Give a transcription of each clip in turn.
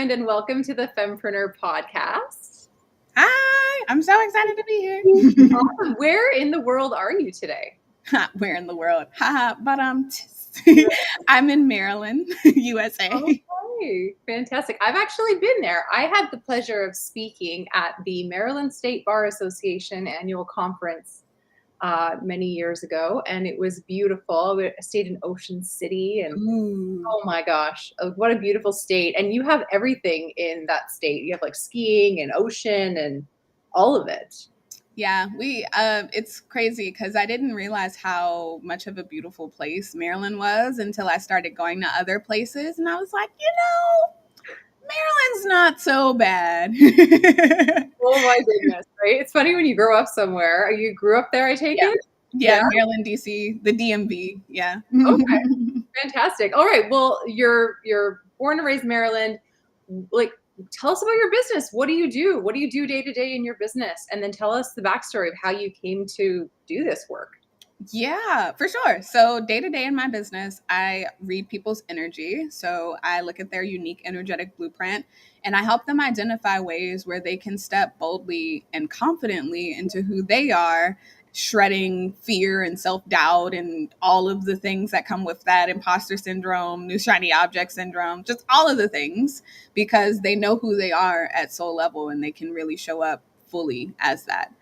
Diamond, and welcome to the Fempreneur podcast. Hi, I'm so excited to be here. Awesome. Where in the world are you today? Where in the world? But I'm in Maryland, USA. Okay, fantastic. I've actually been there. I had the pleasure of speaking at the Maryland State Bar Association annual conference many years ago, and it was beautiful. I stayed in Ocean City, and Ooh. oh my gosh, what a beautiful state. And you have everything in that state. You have like skiing and ocean and all of it. Yeah, it's crazy because I didn't realize how much of a beautiful place Maryland was until I started going to other places, and I was like, Maryland's not so bad. Oh my goodness, right? It's funny when you grow up somewhere. You grew up there, I take it? Yeah, Maryland, DC, the DMV. Yeah. Okay, fantastic. All right. Well, you're born and raised in Maryland. Like, tell us about your business. What do you do? What do you do day to day in your business? And then tell us the backstory of how you came to do this work. Yeah, for sure. So, day to day in my business, I read people's energy. So, I look at their unique energetic blueprint and I help them identify ways where they can step boldly and confidently into who they are, shredding fear and self doubt and all of the things that come with that imposter syndrome, new shiny object syndrome, just all of the things, because they know who they are at soul level and they can really show up fully as that.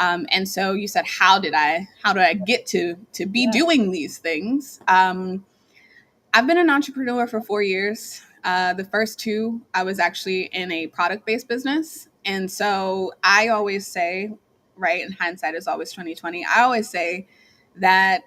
And so you said, how do I get to be doing these things? I've been an entrepreneur for 4 years. The first two, I was actually in a product-based business. And so I always say, right, and hindsight is always 2020. I always say that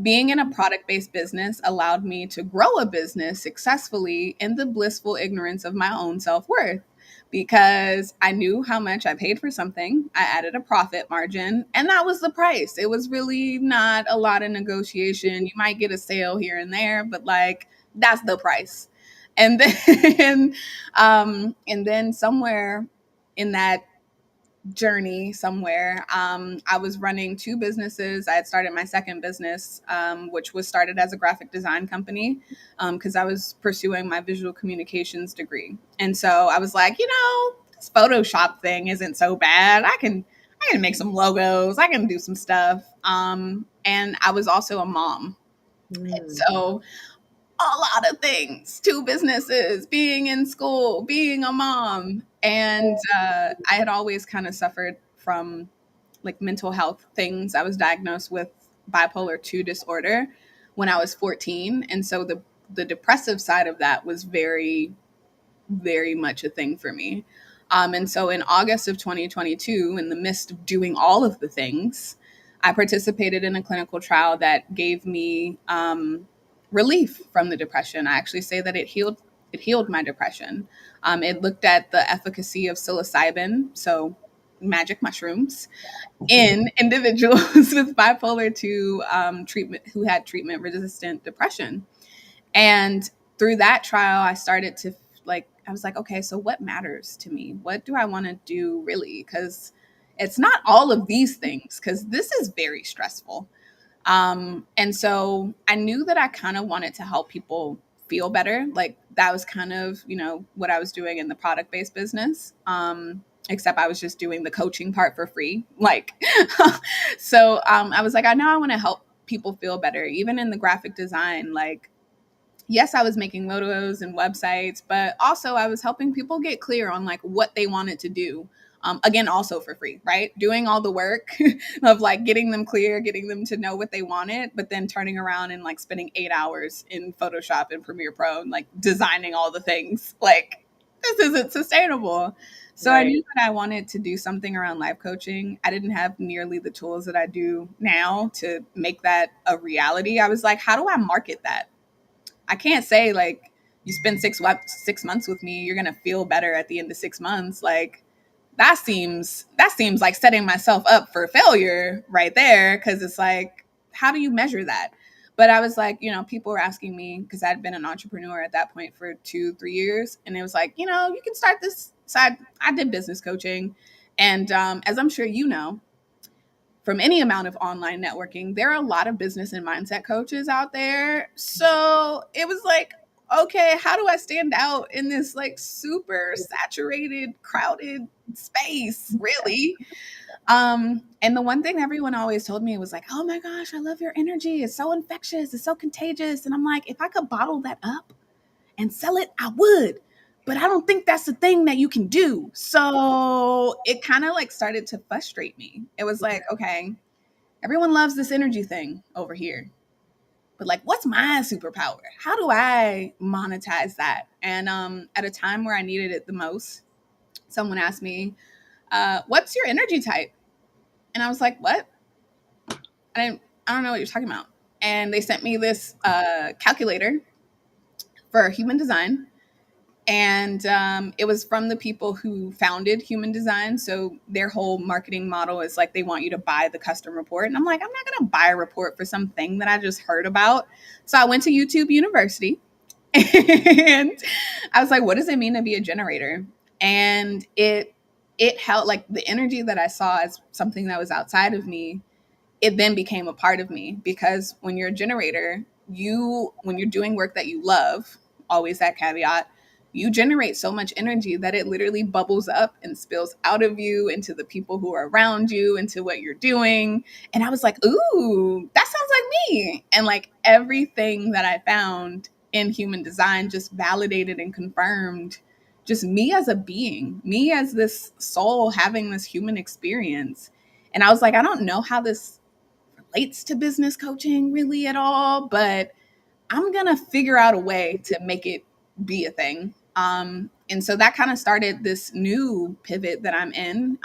being in a product-based business allowed me to grow a business successfully in the blissful ignorance of my own self-worth, because I knew how much I paid for something. I added a profit margin, and that was the price. It was really not a lot of negotiation. You might get a sale here and there, but like, that's the price. And then and then somewhere in that journey somewhere, I was running two businesses. I had started my second business, which was started as a graphic design company, because I was pursuing my visual communications degree. And so I was like, this Photoshop thing isn't so bad. I can make some logos. I can do some stuff. And I was also a mom. And so a lot of things, two businesses, being in school, being a mom. And I had always kind of suffered from like mental health things. I was diagnosed with bipolar 2 disorder when I was 14. And so the depressive side of that was very, very much a thing for me. And so in August of 2022, in the midst of doing all of the things, I participated in a clinical trial that gave me relief from the depression. I actually say that it healed my depression. It looked at the efficacy of psilocybin, so magic mushrooms, in individuals with bipolar 2 treatment who had treatment resistant depression. And through that trial, I started to I was like, okay, so what matters to me? What do I want to do really? Because it's not all of these things, because this is very stressful. And so I knew that I kind of wanted to help people feel better. Like that was kind of, what I was doing in the product-based business. Except I was just doing the coaching part for free. So I was like, I know I want to help people feel better, even in the graphic design. Like, yes, I was making logos and websites, but also I was helping people get clear on like what they wanted to do. Again, also for free, right? Doing all the work of like getting them clear, getting them to know what they wanted, but then turning around and like spending 8 hours in Photoshop and Premiere Pro and like designing all the things. Like, this isn't sustainable. So right. I knew that I wanted to do something around life coaching. I didn't have nearly the tools that I do now to make that a reality. I was like, how do I market that? I can't say like you spend 6 months with me, you're gonna feel better at the end of 6 months. Like that seems like setting myself up for failure right there. Cause it's like, how do you measure that? But I was like, people were asking me, because I'd been an entrepreneur at that point for 2-3 years. And it was like, you can start this side. I did business coaching. And as I'm sure from any amount of online networking, there are a lot of business and mindset coaches out there. So it was like, okay, how do I stand out in this like super saturated, crowded space, really? And the one thing everyone always told me was like, oh my gosh, I love your energy. It's so infectious, it's so contagious. And I'm like, if I could bottle that up and sell it, I would. But I don't think that's the thing that you can do. So it kind of like started to frustrate me. It was like, okay, everyone loves this energy thing over here. But like, what's my superpower? How do I monetize that? And at a time where I needed it the most, someone asked me, what's your energy type? And I was like, what? I don't know what you're talking about. And they sent me this calculator for human design. And it was from the people who founded human design. So their whole marketing model is like they want you to buy the custom report. And I'm like, I'm not going to buy a report for something that I just heard about. So I went to YouTube University and I was like, what does it mean to be a generator? And it held like the energy that I saw as something that was outside of me, it then became a part of me because when you're a generator, when you're doing work that you love, always that caveat, you generate so much energy that it literally bubbles up and spills out of you into the people who are around you, into what you're doing. And I was like, ooh, that sounds like me. And like everything that I found in human design just validated and confirmed just me as a being, me as this soul having this human experience. And I was like, I don't know how this relates to business coaching really at all, but I'm going to figure out a way to make it be a thing. And so that kind of started this new pivot that I'm in.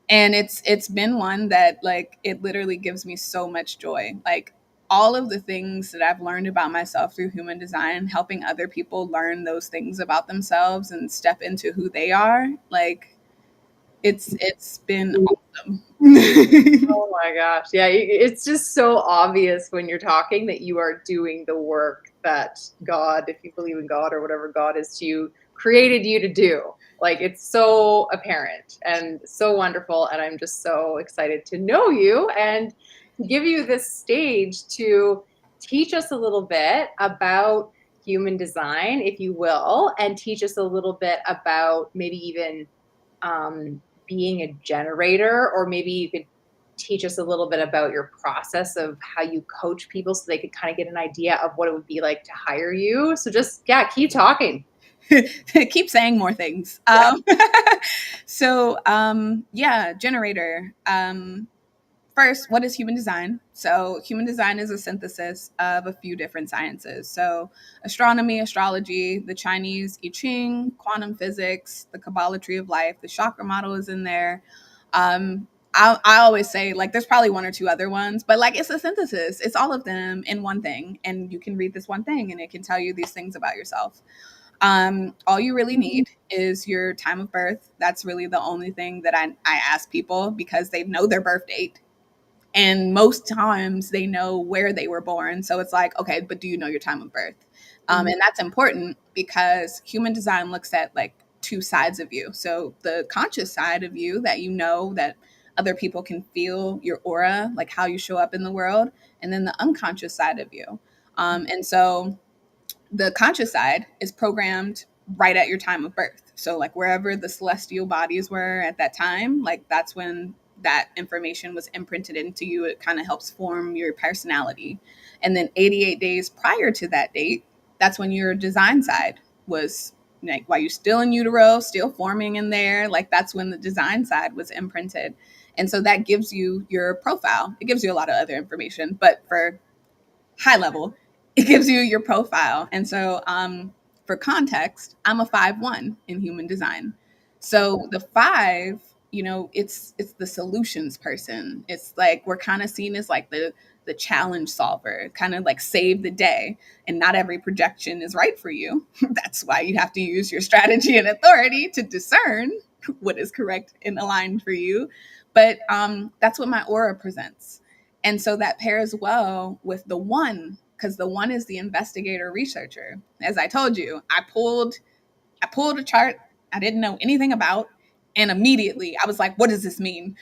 And it's been one that like it literally gives me so much joy. Like all of the things that I've learned about myself through human design, helping other people learn those things about themselves and step into who they are, like it's been awesome. Oh my gosh. Yeah, it's just so obvious when you're talking that you are doing the work that God, if you believe in God or whatever God is to you, created you to do. Like it's so apparent and so wonderful. And I'm just so excited to know you and give you this stage to teach us a little bit about human design, if you will, and teach us a little bit about maybe even being a generator, or maybe you could teach us a little bit about your process of how you coach people so they could kind of get an idea of what it would be like to hire you. So just, yeah, keep talking. Keep saying more things. Yeah. Yeah, generator. First, what is human design? So, human design is a synthesis of a few different sciences. So, astronomy, astrology, the Chinese I Ching, quantum physics, the Kabbalah tree of life, the chakra model is in there. I always say, like, there's probably one or two other ones, but like, it's a synthesis. It's all of them in one thing. And you can read this one thing and it can tell you these things about yourself. All you really need is your time of birth. That's really the only thing that I ask people because they know their birth date. And most times they know where they were born. So it's like, okay, but do you know your time of birth? And that's important because human design looks at like two sides of you. So the conscious side of you that you know that other people can feel your aura, like how you show up in the world, and then the unconscious side of you. And so the conscious side is programmed right at your time of birth. So like wherever the celestial bodies were at that time, like that's when that information was imprinted into you. It kind of helps form your personality. And then 88 days prior to that date, that's when your design side was like while you're still in utero, still forming in there, like that's when the design side was imprinted. And so that gives you your profile. It gives you a lot of other information, but for high level, it gives you your profile. And so, for context, I'm a 5-1 in human design. So the five, it's the solutions person. It's like we're kind of seen as like the challenge solver, kind of like save the day. And not every projection is right for you. That's why you have to use your strategy and authority to discern what is correct and aligned for you. But that's what my aura presents. And so that pairs well with the one, because the one is the investigator researcher. As I told you, I pulled a chart I didn't know anything about, and immediately I was like, what does this mean?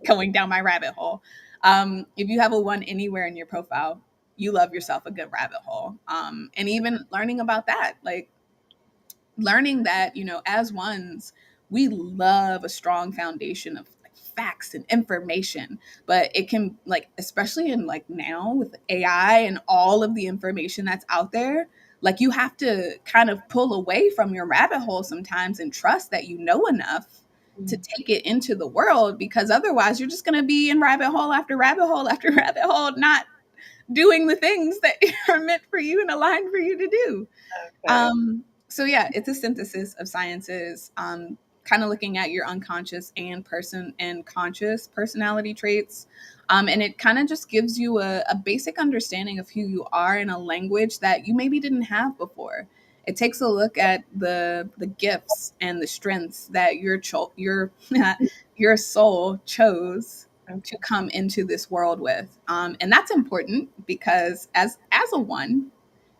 Going down my rabbit hole. If you have a one anywhere in your profile, you love yourself a good rabbit hole. And even learning about that, like learning that, as ones, we love a strong foundation of like facts and information, but it can, like, especially in like now with AI and all of the information that's out there, like you have to kind of pull away from your rabbit hole sometimes and trust that you know enough to Mm. take it into the world, because otherwise you're just going to be in rabbit hole after rabbit hole after rabbit hole, not doing the things that are meant for you and aligned for you to do. Okay. So yeah, it's a synthesis of sciences, kind of looking at your unconscious and person and conscious personality traits. And it kind of just gives you a basic understanding of who you are in a language that you maybe didn't have before. It takes a look at the gifts and the strengths that your your soul chose to Okay. come into this world with, and that's important because as a one,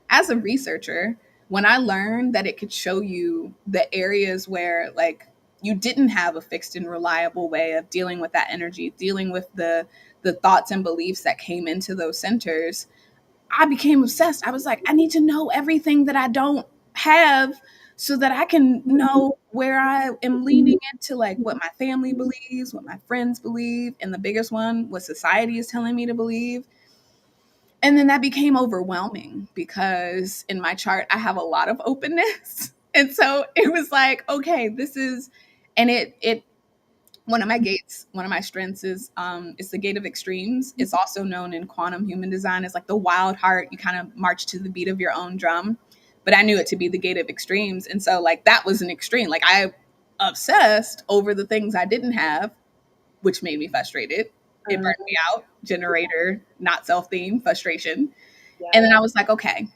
as a researcher, when I learned that it could show you the areas where like you didn't have a fixed and reliable way of dealing with that energy, dealing with the thoughts and beliefs that came into those centers, I became obsessed. I was like, I need to know everything that I don't have so that I can know where I am leaning into, like what my family believes, what my friends believe, and the biggest one, what society is telling me to believe. And then that became overwhelming because in my chart I have a lot of openness. And so it was like, okay, this is, and it one of my gates, one of my strengths is the gate of extremes. It's also known in quantum human design as like the wild heart. You kind of march to the beat of your own drum. But I knew it to be the gate of extremes. And so like that was an extreme. Like I obsessed over the things I didn't have, which made me frustrated. It Uh, burned me out. Generator, not self theme, frustration. And yeah. then I was like, okay.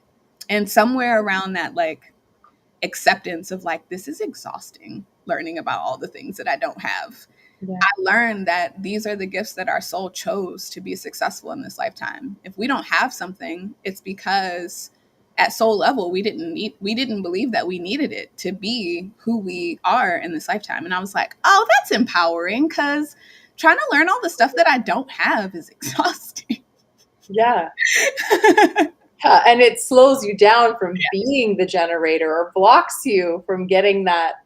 And somewhere around that, like, acceptance of like, this is exhausting learning about all the things that I don't have. Yeah. I learned that these are the gifts that our soul chose to be successful in this lifetime. If we don't have something, it's because at soul level we didn't believe that we needed it to be who we are in this lifetime. And I was like, oh, that's empowering, because trying to learn all the stuff that I don't have is exhausting. Yeah. Yeah. And it slows you down from being the generator or blocks you from getting that.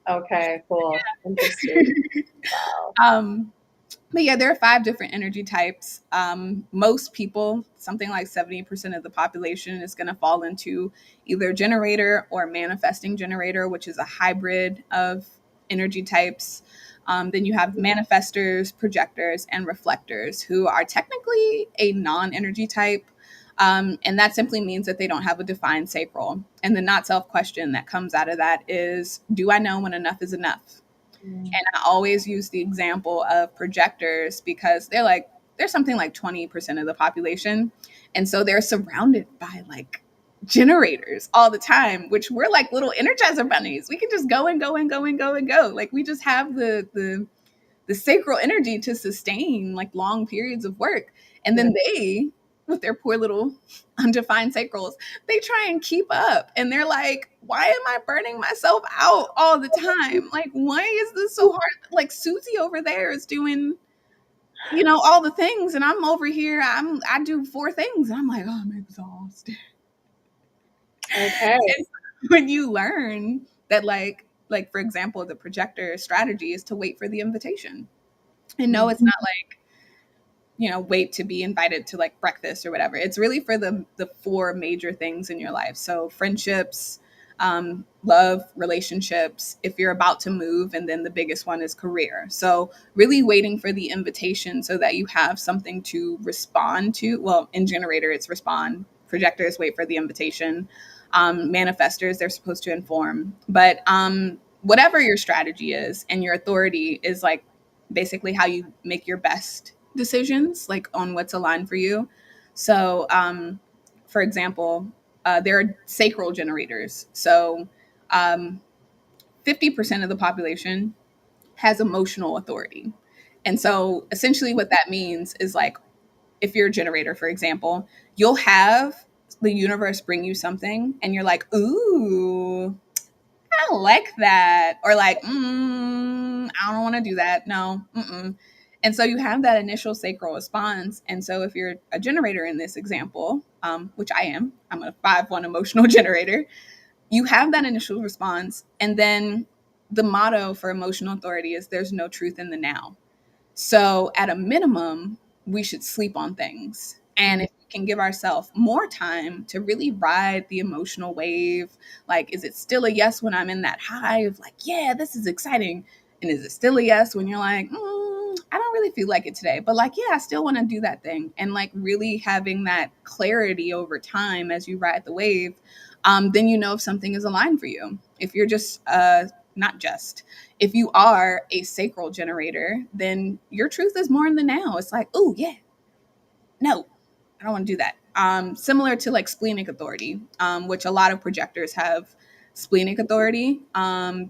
Okay, cool. Interesting. Wow. um But yeah, there are 5 different energy types. Most people, something like 70% of the population, is going to fall into either generator or manifesting generator, which is a hybrid of energy types. Then you have manifestors, projectors, and reflectors, who are technically a non energy type. And that simply means that they don't have a defined sacral. And the not self question that comes out of that is, do I know when enough is enough? Mm. And I always use the example of projectors because they're something like 20% of the population. And so they're surrounded by like generators all the time, which we're like little energizer bunnies. We can just go and go and go and go and go. Like we just have the sacral energy to sustain like long periods of work. And Yeah. then they, with their poor little undefined sacrals, they try and keep up. And they're like, why am I burning myself out all the time? Like, why is this so hard? Like Susie over there is doing, all the things. And I'm over here, I do 4 things. And I'm like, oh, I'm exhausted. Okay. And when you learn that like for example, the projector strategy is to wait for the invitation. And no, Mm. it's not like wait to be invited to like breakfast or whatever. It's really for the 4 major things in your life. So friendships, love, relationships, if you're about to move, and then the biggest one is career. So really waiting for the invitation so that you have something to respond to. Well, in generator, it's respond. Projectors wait for the invitation. Manifestors, they're supposed to inform. But whatever your strategy is, and your authority is like basically how you make your best decisions, like on what's aligned for you. So, for example, there are sacral generators. So, 50% of the population has emotional authority. And so, essentially, what that means is like if you're a generator, for example, you'll have the universe bring you something, and you're like, ooh, I like that. Or like, I don't want to do that. No. Mm-mm. And so you have that initial sacral response. And so if you're a generator in this example, which I am, I'm a 5-1 emotional generator, you have that initial response. And then the motto for emotional authority is there's no truth in the now. So at a minimum, we should sleep on things. And if we can give ourselves more time to really ride the emotional wave, like, is it still a yes when I'm in that high of like, yeah, this is exciting? And is it still a yes when you're like, I don't really feel like it today, but like, yeah, I still want to do that thing. And like really having that clarity over time as you ride the wave, then you know if something is aligned for you. If you're just, not just, if you are a sacral generator, then your truth is more in the now. It's like, oh yeah, no, I don't want to do that. Similar to like splenic authority, which a lot of projectors have splenic authority,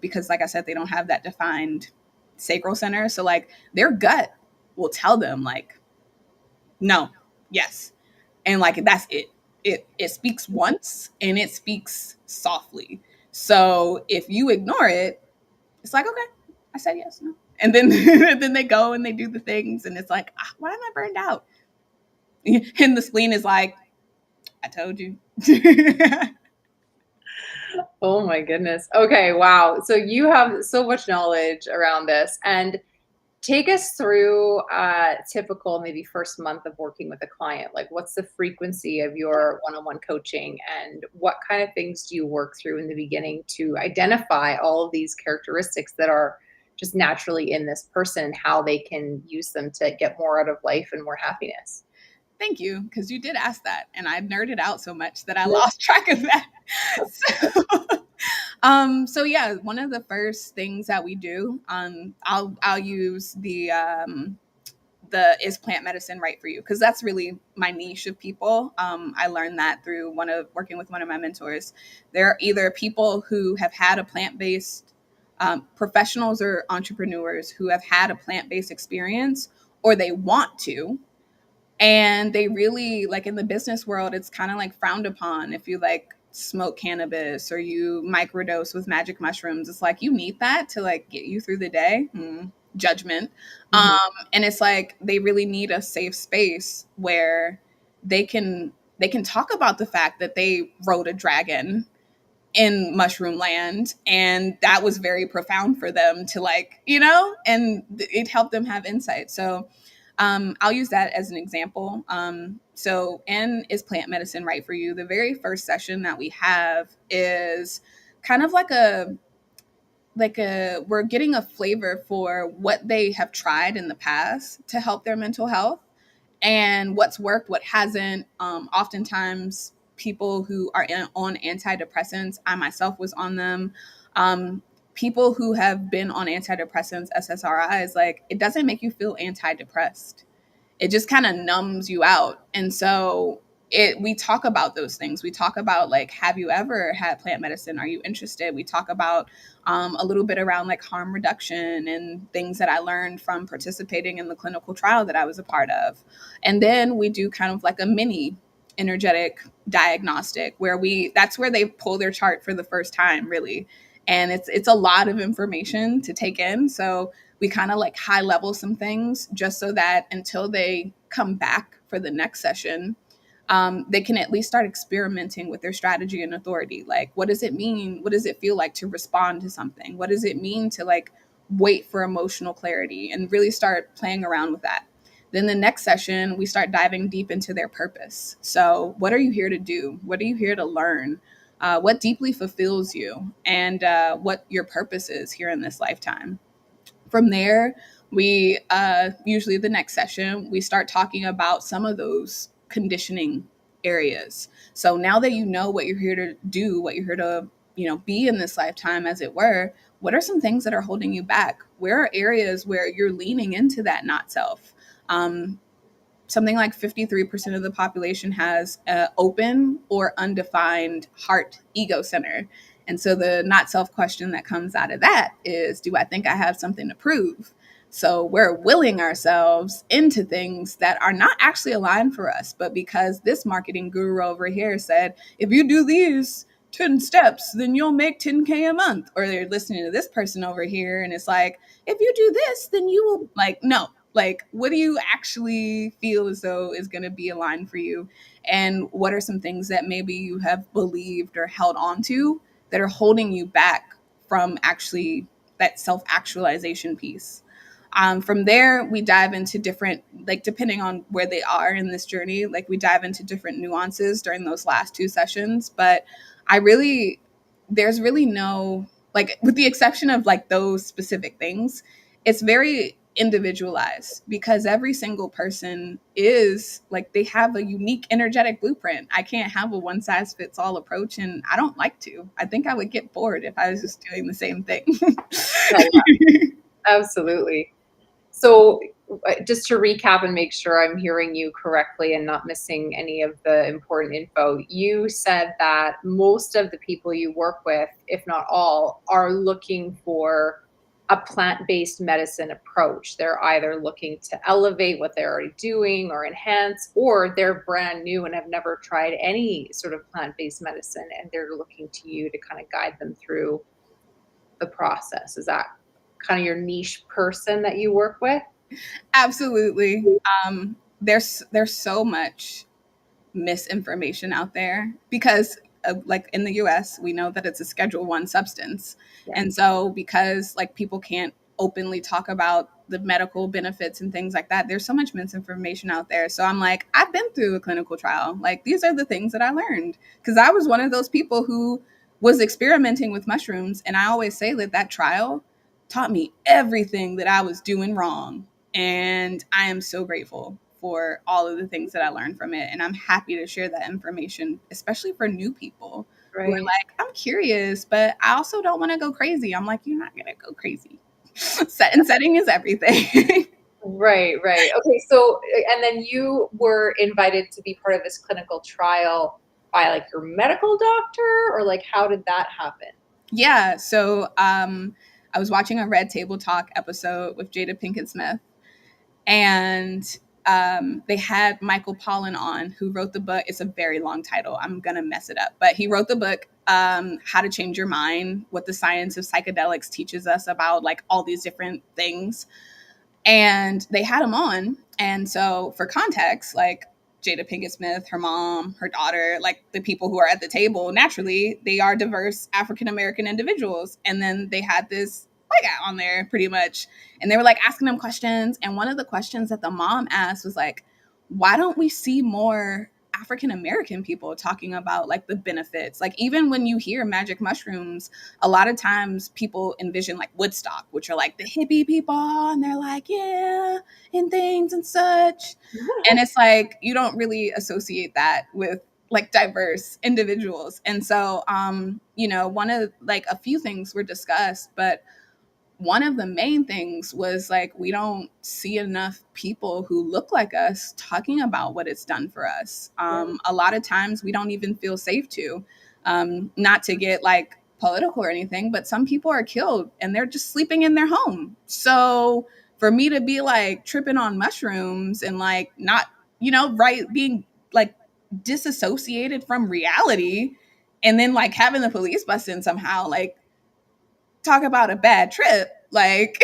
because like I said, they don't have that defined sacral center. So like their gut will tell them like, no, yes. And like that's it. It speaks once and it speaks softly. So if you ignore it, it's like, okay, I said yes, no. And then then they go and they do the things and it's like, why am I burned out? And the spleen is like, I told you. Oh my goodness. Okay, wow. So you have so much knowledge around this. And take us through typical maybe first month of working with a client. Like what's the frequency of your one-on-one coaching and what kind of things do you work through in the beginning to identify all of these characteristics that are just naturally in this person, how they can use them to get more out of life and more happiness? Thank you, because you did ask that, and I nerded out so much that I lost track of that. So, so yeah, one of the first things that we do, I'll use the is plant medicine right for you, because that's really my niche of people. I learned that through working with one of my mentors. There are either people who have had a plant-based professionals or entrepreneurs who have had a plant-based experience, or they want to, and they really like in the business world it's kind of like frowned upon if you like smoke cannabis or you microdose with magic mushrooms. It's like you need that to like get you through the day. Judgment. Mhm. And it's like they really need a safe space where they can talk about the fact that they rode a dragon in mushroom land and that was very profound for them to like, and it helped them have insight. So I'll use that as an example. So in Is Plant Medicine Right for You, the very first session that we have is kind of we're getting a flavor for what they have tried in the past to help their mental health and what's worked, what hasn't. Oftentimes, people who are on antidepressants, I myself was on them. People who have been on antidepressants, SSRIs, like it doesn't make you feel antidepressed. It just kind of numbs you out. And so we talk about those things. We talk about like, have you ever had plant medicine? Are you interested? We talk about a little bit around like harm reduction and things that I learned from participating in the clinical trial that I was a part of. And then we do kind of like a mini energetic diagnostic where that's where they pull their chart for the first time, really. And it's a lot of information to take in. So we kind of like high level some things just so that until they come back for the next session, they can at least start experimenting with their strategy and authority. Like, what does it mean? What does it feel like to respond to something? What does it mean to like wait for emotional clarity and really start playing around with that? Then the next session, we start diving deep into their purpose. So, what are you here to do? What are you here to learn? What deeply fulfills you? And what your purpose is here in this lifetime. From there, we usually the next session, we start talking about some of those conditioning areas. So now that you know what you're here to do, what you're here to, be in this lifetime, as it were, what are some things that are holding you back? Where are areas where you're leaning into that not self? Something like 53% of the population has open or undefined heart ego center. And so the not self question that comes out of that is, do I think I have something to prove? So we're willing ourselves into things that are not actually aligned for us, but because this marketing guru over here said, if you do these 10 steps, then you'll make 10K a month. Or they're listening to this person over here and it's like, if you do this, then you will, like, no, Like, what do you actually feel as though is going to be aligned for you? And what are some things that maybe you have believed or held on to that are holding you back from actually that self actualization piece? From there, we dive into different, like, depending on where they are in this journey, like, we dive into different nuances during those last two sessions. But I really, there's really no, like, with the exception of like those specific things, it's very individualized because every single person is like, they have a unique energetic blueprint. I can't have a one size fits all approach, and I don't like to. I think I would get bored if I was just doing the same thing. Yeah, absolutely. So, just to recap and make sure I'm hearing you correctly and not missing any of the important info, you said that most of the people you work with, if not all, are looking for a plant-based medicine approach. They're either looking to elevate what they're already doing or enhance, or they're brand new and have never tried any sort of plant-based medicine, and they're looking to you to kind of guide them through the process. Is that kind of your niche person that you work with? Absolutely. There's so much misinformation out there because like in the US, we know that it's a Schedule 1 substance. Yeah. And so because like people can't openly talk about the medical benefits and things like that, there's so much misinformation out there. So I'm like, I've been through a clinical trial. Like, these are the things that I learned, because I was one of those people who was experimenting with mushrooms, and I always say that that trial taught me everything that I was doing wrong. And I am so grateful for all of the things that I learned from it. And I'm happy to share that information, especially for new people who are Right. like, I'm curious, but I also don't want to go crazy. I'm like, you're not going to go crazy. Set and setting is everything. Right, right. Okay, so and then you were invited to be part of this clinical trial by like your medical doctor, or like how did that happen? Yeah. So I was watching a Red Table Talk episode with Jada Pinkett Smith, and they had Michael Pollan on, who wrote the book. It's a very long title. I'm going to mess it up. But he wrote the book, How to Change Your Mind, What the Science of Psychedelics Teaches Us About like all these different things. And they had him on. And so, for context, like Jada Pinkett Smith, her mom, her daughter, like the people who are at the table, naturally, they are diverse African American individuals. And then they had this white guy on there pretty much. And they were like asking them questions. And one of the questions that the mom asked was like, why don't we see more African American people talking about like the benefits? Like, even when you hear magic mushrooms, a lot of times people envision like Woodstock, which are like the hippie people, and they're like, yeah, and things and such. And it's like, you don't really associate that with like diverse individuals. And so, one of like a few things were discussed, but one of the main things was like, we don't see enough people who look like us talking about what it's done for us. A lot of times we don't even feel safe to, not to get like political or anything, but some people are killed and they're just sleeping in their home. So for me to be like tripping on mushrooms and like not, right, being like disassociated from reality, and then like having the police bust in somehow, like, talk about a bad trip, like,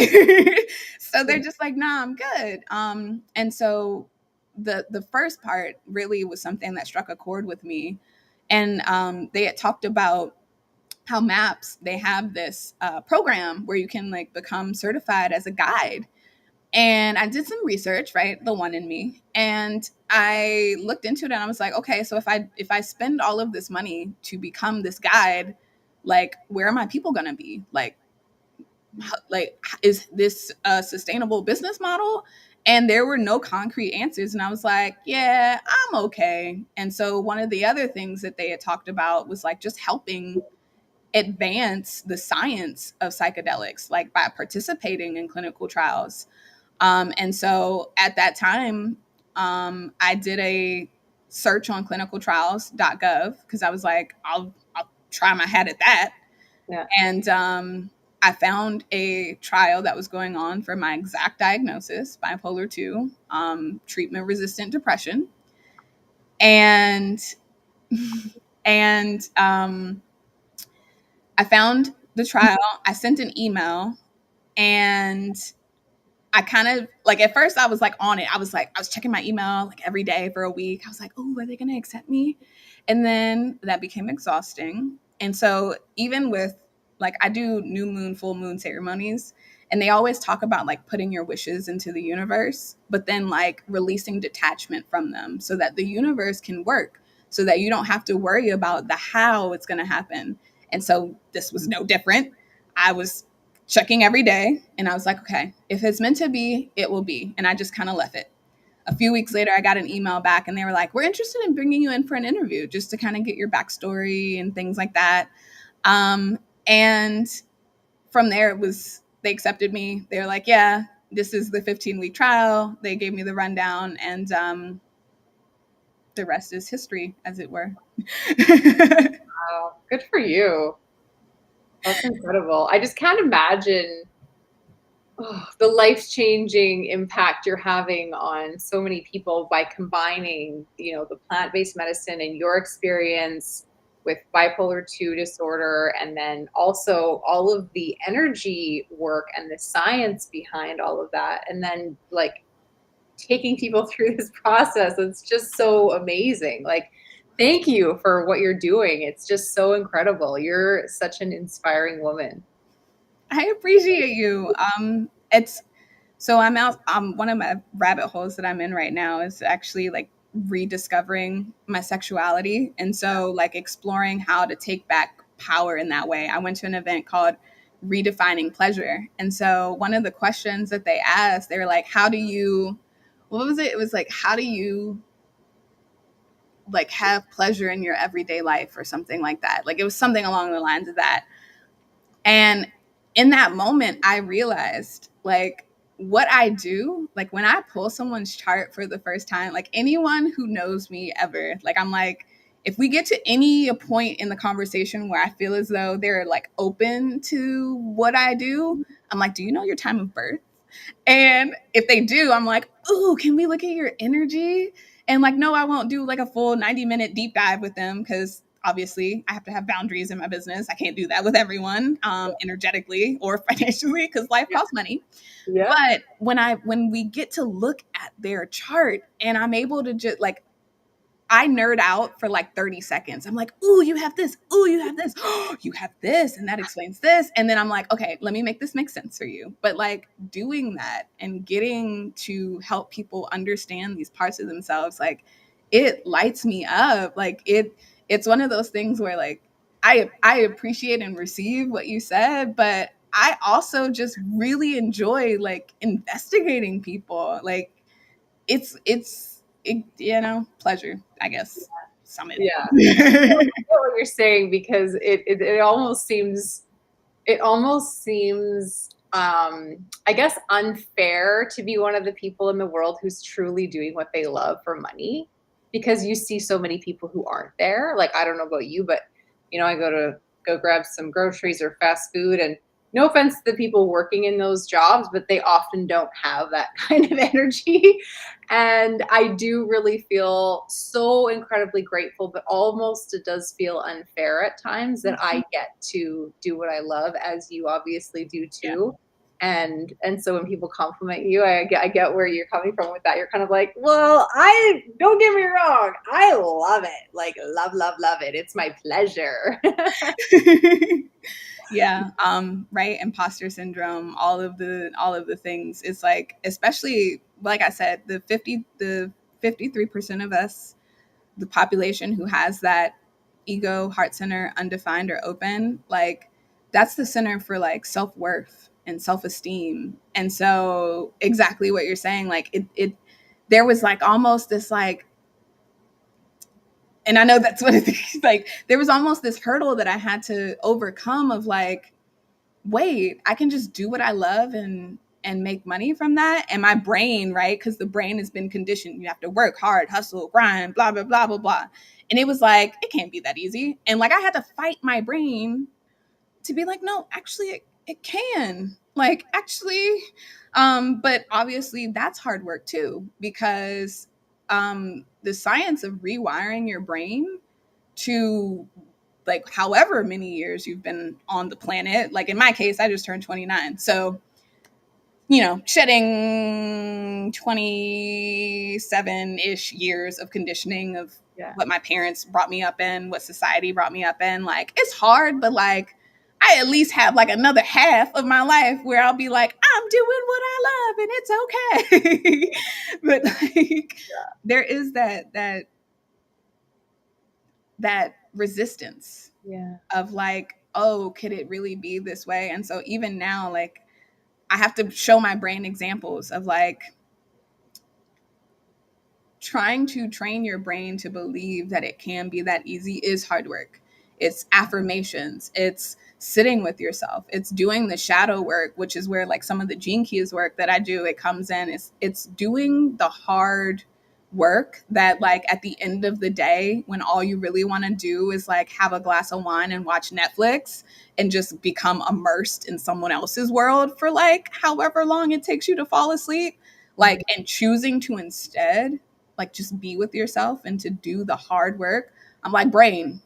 so they're just like, nah, I'm good. And so the first part really was something that struck a chord with me. And they had talked about how MAPS, they have this program where you can like become certified as a guide. And I did some research, right, the one in me, and I looked into it, and I was like, okay, so if I spend all of this money to become this guide, like, where are my people going to be? Like, is this a sustainable business model? And there were no concrete answers, and I was like, yeah, I'm okay. And so one of the other things that they had talked about was like just helping advance the science of psychedelics, like by participating in clinical trials. And so at that time, I did a search on clinicaltrials.gov, because I was like, I'll try my hat at that. Yeah. And I found a trial that was going on for my exact diagnosis, bipolar 2, treatment resistant depression. And I found the trial. I sent an email, and I kind of like at first I was like on it. I was checking my email like every day for a week. I was like, oh, are they gonna accept me? And then that became exhausting. And so even with like I do new moon, full moon ceremonies, and they always talk about like putting your wishes into the universe, but then like releasing detachment from them so that the universe can work, so that you don't have to worry about the how it's gonna happen. And so this was no different. I was checking every day. And I was like, okay, if it's meant to be, it will be. And I just kind of left it. A few weeks later, I got an email back and they were like, we're interested in bringing you in for an interview just to kind of get your backstory and things like that. And from there, it was, they accepted me. They were like, yeah, this is the 15-week trial. They gave me the rundown and the rest is history, as it were. Wow, good for you. That's incredible. I just can't imagine the life-changing impact you're having on so many people by combining, the plant-based medicine and your experience with bipolar 2 disorder, and then also all of the energy work and the science behind all of that, and then like taking people through this process. It's just so amazing. Like, thank you for what you're doing. It's just so incredible. You're such an inspiring woman. I appreciate you. It's so I'm out. One of my rabbit holes that I'm in right now is actually like rediscovering my sexuality, and so like exploring how to take back power in that way. I went to an event called Redefining Pleasure, and so one of the questions that they asked, they were like, "How do you?" What was it? It was like, "How do you like have pleasure in your everyday life?" or something like that. Like it was something along the lines of that. And in that moment, I realized like what I do, like when I pull someone's chart for the first time, like anyone who knows me ever, like I'm like, if we get to any point in the conversation where I feel as though they're like open to what I do, I'm like, do you know your time of birth? And if they do, I'm like, ooh, can we look at your energy? And like, no, I won't do like a full 90-minute deep dive with them because obviously I have to have boundaries in my business. I can't do that with everyone energetically or financially because life Yeah. costs money. Yeah. But when we get to look at their chart and I'm able to just like I nerd out for like 30 seconds. I'm like, ooh, you have this. Ooh, you have this. Oh, you have this. And that explains this. And then I'm like, okay, let me make this make sense for you. But like doing that and getting to help people understand these parts of themselves, like it lights me up. Like it's one of those things where like I appreciate and receive what you said, but I also just really enjoy like investigating people. Like pleasure, I guess. Summit. Yeah. Know what you're saying, because it almost seems I guess unfair to be one of the people in the world who's truly doing what they love for money, because you see so many people who aren't there. Like, I don't know about you, but I go grab some groceries or fast food, and no offense to the people working in those jobs, but they often don't have that kind of energy. And I do really feel so incredibly grateful, but almost it does feel unfair at times that I get to do what I love, as you obviously do Yeah. too. And so when people compliment you, I get where you're coming from with that. You're kind of like, well, I don't get me wrong, I love it. Like, love, love, love it. It's my pleasure. Yeah. Right. Imposter syndrome, all of the things. It's like, especially like I said, the 53% of us, the population who has that ego, heart center, undefined or open, like that's the center for like self-worth and self-esteem. And so exactly what you're saying, like it there was like almost this like, and I know that's what it's like, there was almost this hurdle that I had to overcome of like, wait, I can just do what I love and make money from that. And my brain, right? Because the brain has been conditioned. You have to work hard, hustle, grind, blah, blah, blah, blah, blah. And it was like, it can't be that easy. And like I had to fight my brain to be like, no, actually it can. Like actually, but obviously that's hard work too, because the science of rewiring your brain to like however many years you've been on the planet. Like in my case, I just turned 29. So shedding 27-ish years of conditioning of Yeah. what my parents brought me up in, what society brought me up in. Like, it's hard, but like, I at least have like another half of my life where I'll be like, I'm doing what I love and it's okay. But like, there is that resistance Yeah. of like, oh, could it really be this way? And so even now, like, I have to show my brain examples of like trying to train your brain to believe that it can be that easy is hard work. It's affirmations, it's sitting with yourself, it's doing the shadow work, which is where like some of the gene keys work that I do, it comes in. It's doing the hard work that like at the end of the day, when all you really want to do is like have a glass of wine and watch Netflix and just become immersed in someone else's world for like however long it takes you to fall asleep, like, and choosing to instead like just be with yourself and to do the hard work. I'm like, brain,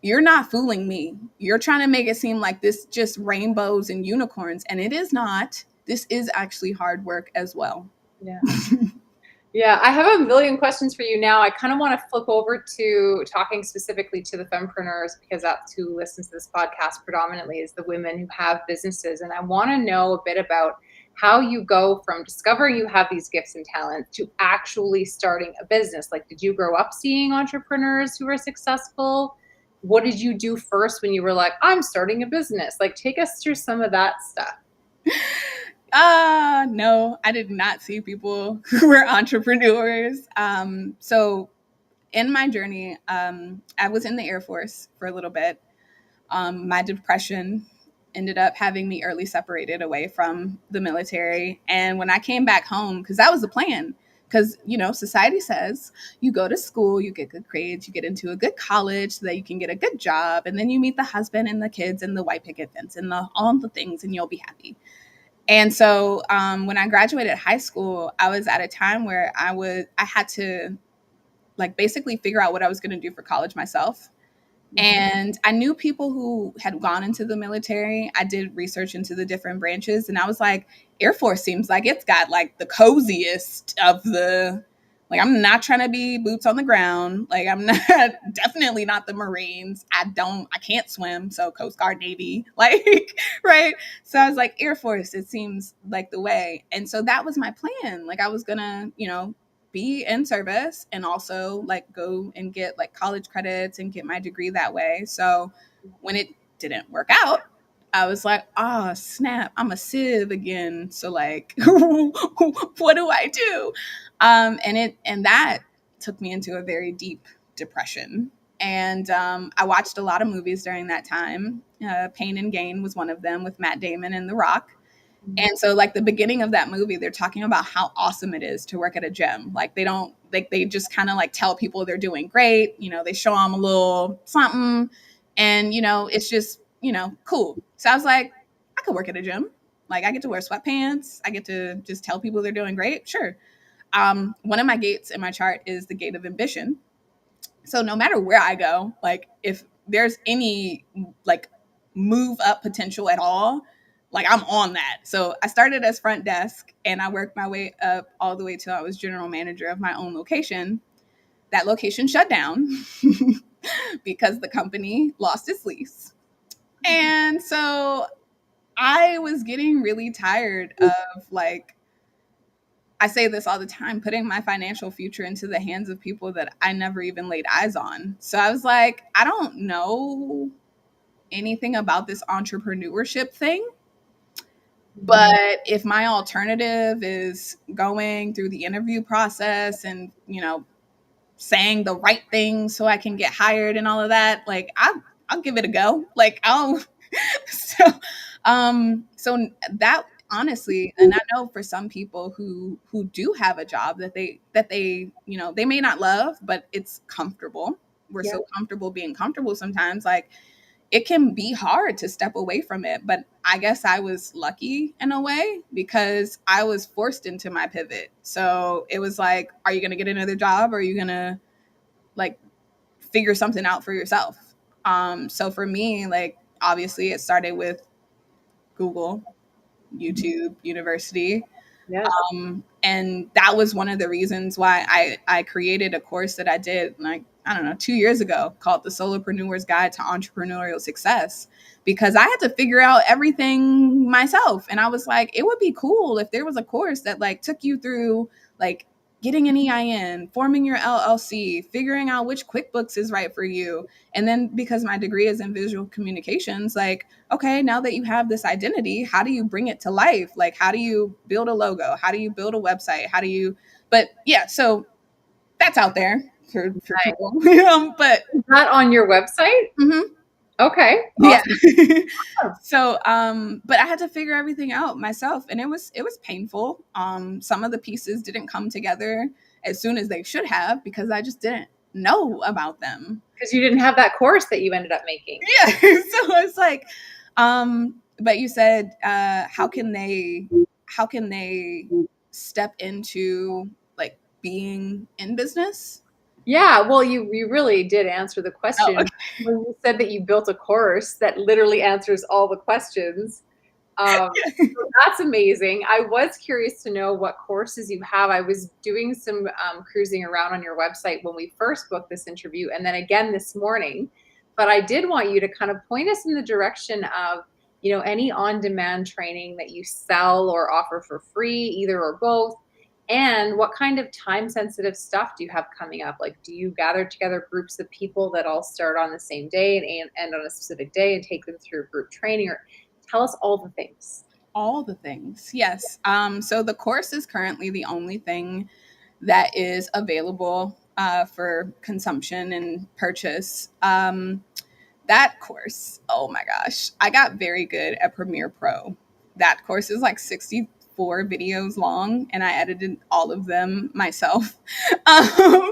you're not fooling me. You're trying to make it seem like this just rainbows and unicorns, and it is not. This is actually hard work as well. Yeah. Yeah, I have a million questions for you now. I kind of want to flip over to talking specifically to the fempreneurs because that's who listens to this podcast predominantly is the women who have businesses. And I want to know a bit about how you go from discovering you have these gifts and talents to actually starting a business. Like, did you grow up seeing entrepreneurs who were successful? What did you do first when you were like, I'm starting a business? Like, take us through some of that stuff. No, I did not see people who were entrepreneurs. So in my journey, I was in the Air Force for a little bit. My depression ended up having me early separated away from the military. And when I came back home, because that was the plan, because, society says you go to school, you get good grades, you get into a good college so that you can get a good job. And then you meet the husband and the kids and the white picket fence and all the things and you'll be happy. And so when I graduated high school, I was at a time where I had to like basically figure out what I was going to do for college myself. And I knew people who had gone into the military. I did research into the different branches, and I was like, Air Force seems like it's got like the coziest of the. Like, I'm not trying to be boots on the ground. Like, I'm not definitely not the Marines. I can't swim. So, Coast Guard, Navy, like, right. So, I was like, Air Force, it seems like the way. And so, that was my plan. Like, I was gonna, be in service and also like go and get like college credits and get my degree that way. So when it didn't work out, I was like, oh snap, I'm a civ again. So like what do I do? And that took me into a very deep depression. And I watched a lot of movies during that time. Pain and Gain was one of them with Matt Damon and The Rock. And so, like, the beginning of that movie, they're talking about how awesome it is to work at a gym. Like, they don't, like, they just kind of like tell people they're doing great. They show them a little something. And, it's just, cool. So I was like, I could work at a gym. Like, I get to wear sweatpants. I get to just tell people they're doing great. Sure. One of my gates in my chart is the gate of ambition. So no matter where I go, like, if there's any, like, move up potential at all, like I'm on that. So I started as front desk and I worked my way up all the way till I was general manager of my own location. That location shut down because the company lost its lease. And so I was getting really tired of like, I say this all the time, putting my financial future into the hands of people that I never even laid eyes on. So I was like, I don't know anything about this entrepreneurship thing. But if my alternative is going through the interview process and, saying the right thing so I can get hired and all of that, like I'll give it a go. Like I'll so so that honestly, and I know for some people who do have a job that they they may not love, but it's comfortable. We're Yeah. so comfortable being comfortable sometimes, like it can be hard to step away from it. But I guess I was lucky in a way because I was forced into my pivot. So it was like, are you going to get another job? Or are you going to like figure something out for yourself? So for me, like, obviously it started with Google. YouTube University. Yeah. And that was one of the reasons why I created a course that I did, like, I don't know, 2 years ago, called the Solopreneur's Guide to Entrepreneurial Success, because I had to figure out everything myself. And I was like, it would be cool if there was a course that like took you through like getting an EIN, forming your LLC, figuring out which QuickBooks is right for you. And then because my degree is in visual communications, like, okay, now that you have this identity, how do you bring it to life? Like, how do you build a logo? How do you build a website? How do you, but yeah, so that's out there for Nice. people. But Is that on your website? mhm, Okay. yeah. Awesome. So, but I had to figure everything out myself, and it was painful. Some of the pieces didn't come together as soon as they should have because I just didn't know about them. Because you didn't have that course that you ended up making. Yeah. So it's like, but you said, how can they step into like being in business? Yeah, well, you really did answer the Oh, question okay. when you said that you built a course that literally answers all the questions. So that's amazing. I was curious to know what courses you have. I was doing some cruising around on your website when we first booked this interview, and then again this morning. But I did want you to kind of point us in the direction of, any on-demand training that you sell or offer for free, either or both. And what kind of time-sensitive stuff do you have coming up? Like, do you gather together groups of people that all start on the same day and end on a specific day and take them through group training? Or tell us all the things. All the things. Yes. So the course is currently the only thing that is available for consumption and purchase. That course, oh my gosh, I got very good at Premiere Pro. That course is like 64 videos long, and I edited all of them myself.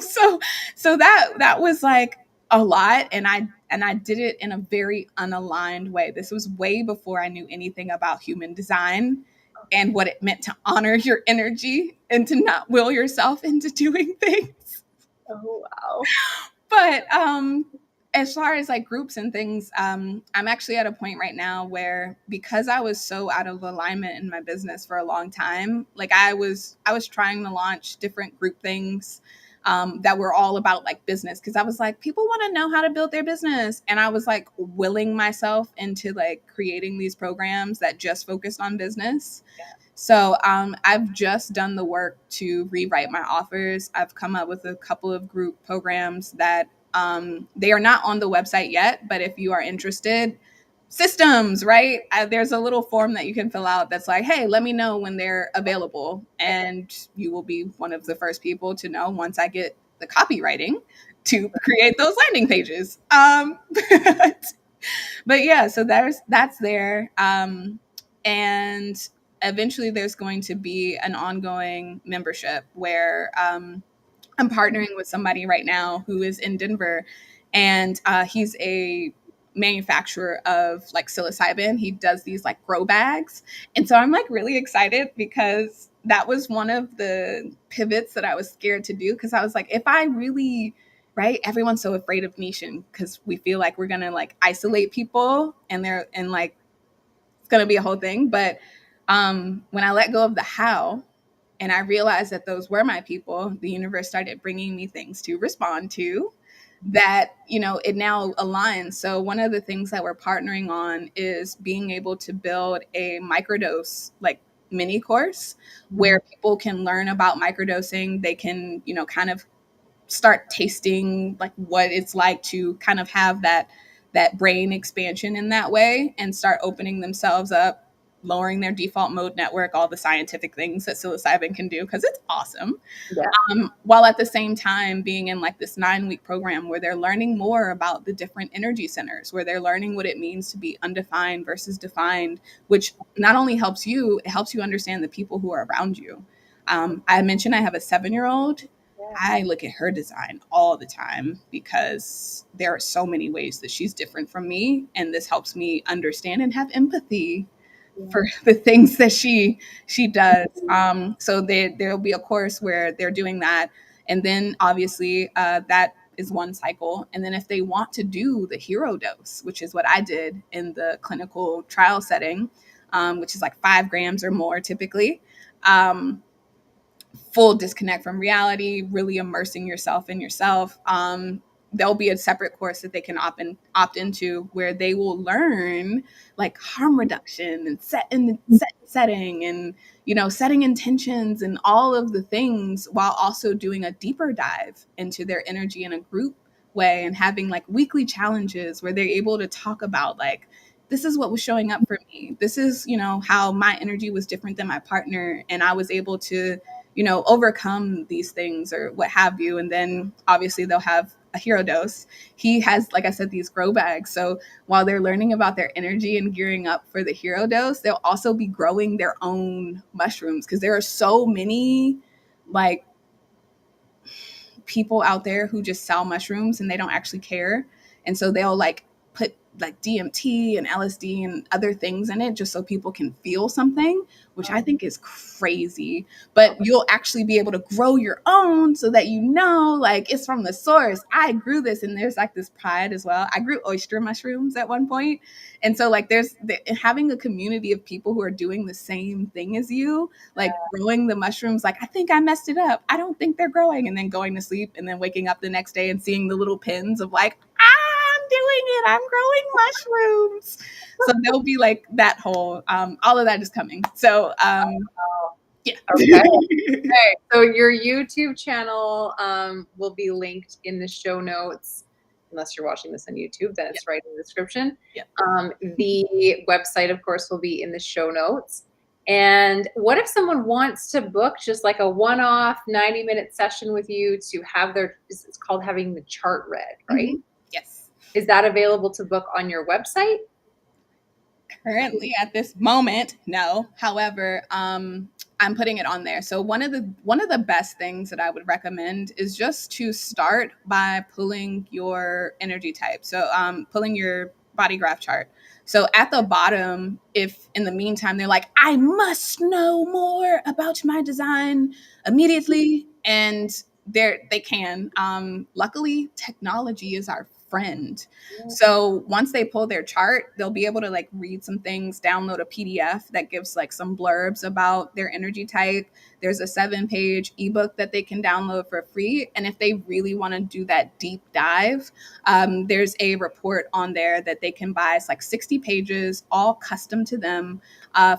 So that was like a lot, and I did it in a very unaligned way. This was way before I knew anything about human design and what it meant to honor your energy and to not will yourself into doing things. Oh, wow. But as far as like groups and things, I'm actually at a point right now where, because I was so out of alignment in my business for a long time, like I was trying to launch different group things that were all about like business, because I was like, people want to know how to build their business, and I was like willing myself into like creating these programs that just focused on business. So I've just done the work to rewrite my offers. I've come up with a couple of group programs that they are not on the website yet, but if you are interested, systems, right? There's a little form that you can fill out that's like, hey, let me know when they're available. And you will be one of the first people to know once I get the copywriting to create those landing pages. But yeah, so that's there. And eventually there's going to be an ongoing membership where I'm partnering with somebody right now who is in Denver, and he's a manufacturer of like psilocybin. He does these like grow bags. And so I'm like really excited because that was one of the pivots that I was scared to do, because I was like, if I really, right, everyone's so afraid of niching because we feel like we're going to like isolate people and they're, and like it's going to be a whole thing. But when I let go of the how, and I realized that those were my people, the universe started bringing me things to respond to that, it now aligns. So one of the things that we're partnering on is being able to build a microdose, like mini course, Mhm. where people can learn about microdosing. They can, kind of start tasting like what it's like to kind of have that brain expansion in that way, and start opening themselves up, lowering their default mode network, all the scientific things that psilocybin can do, because it's awesome. Yeah. While at the same time being in like this 9-week program where they're learning more about the different energy centers, where they're learning what it means to be undefined versus defined, which not only helps you, it helps you understand the people who are around you. I mentioned I have a 7-year-old. Yeah. I look at her design all the time because there are so many ways that she's different from me. And this helps me understand and have empathy Yeah. for the things that she does. So there'll be a course where they're doing that, and then obviously that is one cycle. And then if they want to do the hero dose, which is what I did in the clinical trial setting, which is like 5 grams or more typically. Um, Full disconnect from reality, really immersing yourself in yourself. There'll be a separate course that they can opt into where they will learn like harm reduction and setting and setting intentions and all of the things, while also doing a deeper dive into their energy in a group way and having like weekly challenges where they're able to talk about like, this is what was showing up for me, this is how my energy was different than my partner, and I was able to overcome these things or what have you. And then obviously they'll have a hero dose. He has, like I said, these grow bags. So while they're learning about their energy and gearing up for the hero dose, they'll also be growing their own mushrooms, because there are so many like people out there who just sell mushrooms and they don't actually care. And so they'll like put like DMT and LSD and other things in it just so people can feel something, which I think is crazy. But you'll actually be able to grow your own so that like it's from the source. I grew this, and there's like this pride as well. I grew oyster mushrooms at one point. And so like having a community of people who are doing the same thing as you, like growing the mushrooms, like I think I messed it up, I don't think they're growing, and then going to sleep and then waking up the next day and seeing the little pins of like, I'm doing it, I'm growing mushrooms. So there'll be like that whole all of that is coming. So yeah. Okay. Okay. So your YouTube channel will be linked in the show notes. Unless you're watching this on YouTube, then it's right in the description. Yep. The website, of course, will be in the show notes. And what if someone wants to book just like a one-off 90-minute session with you to have it's called having the chart read, right? Mm-hmm. Yes. Is that available to book on your website? Currently at this moment, no. However, I'm putting it on there. So one of the best things that I would recommend is just to start by pulling your energy type. So pulling your body graph chart. So at the bottom, if in the meantime they're like, I must know more about my design immediately, and they can. Luckily, technology is our friend. So once they pull their chart, they'll be able to like read some things, download a PDF that gives like some blurbs about their energy type. There's a 7-page ebook that they can download for free. And if they really want to do that deep dive, there's a report on there that they can buy. It's like 60 pages, all custom to them,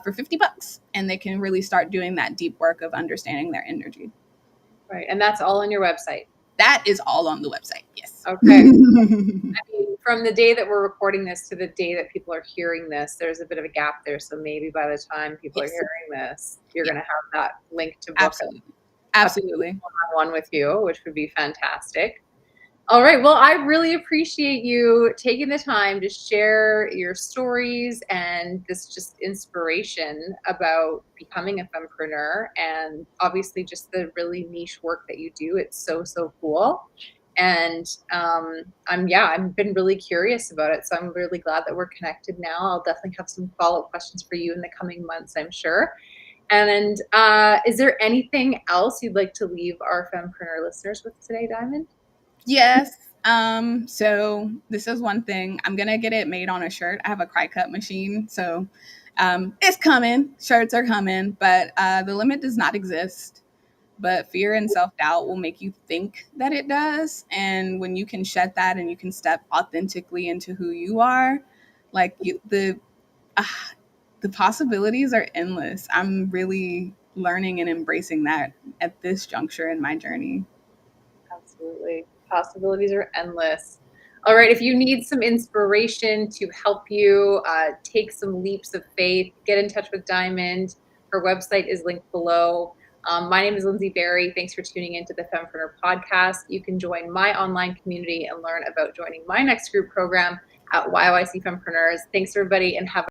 for $50. And they can really start doing that deep work of understanding their energy. Right. And that's all on your website. That is all on the website. Yes. Okay. I mean, from the day that we're recording this to the day that people are hearing this, there's a bit of a gap there. So maybe by the time people are hearing this, you're going to have that link to book Absolutely. one with you, which would be fantastic. All right. Well, I really appreciate you taking the time to share your stories and this just inspiration about becoming a fempreneur, and obviously just the really niche work that you do. It's so, so cool. And I've been really curious about it. So I'm really glad that we're connected now. I'll definitely have some follow-up questions for you in the coming months, I'm sure. And is there anything else you'd like to leave our fempreneur listeners with today, Diamond? Yes. So this is one thing. I'm gonna get it made on a shirt. I have a cry cut machine, so it's coming. Shirts are coming, but the limit does not exist. But fear and self-doubt will make you think that it does. And when you can shed that and you can step authentically into who you are, like the possibilities are endless. I'm really learning and embracing that at this juncture in my journey. Absolutely. Possibilities are endless. All right. If you need some inspiration to help you take some leaps of faith, get in touch with Diamond. Her website is linked below. My name is Lindsay Barry. Thanks for tuning into the Fempreneur podcast. You can join my online community and learn about joining my next group program at YYC Fempreneurs. Thanks, everybody, and have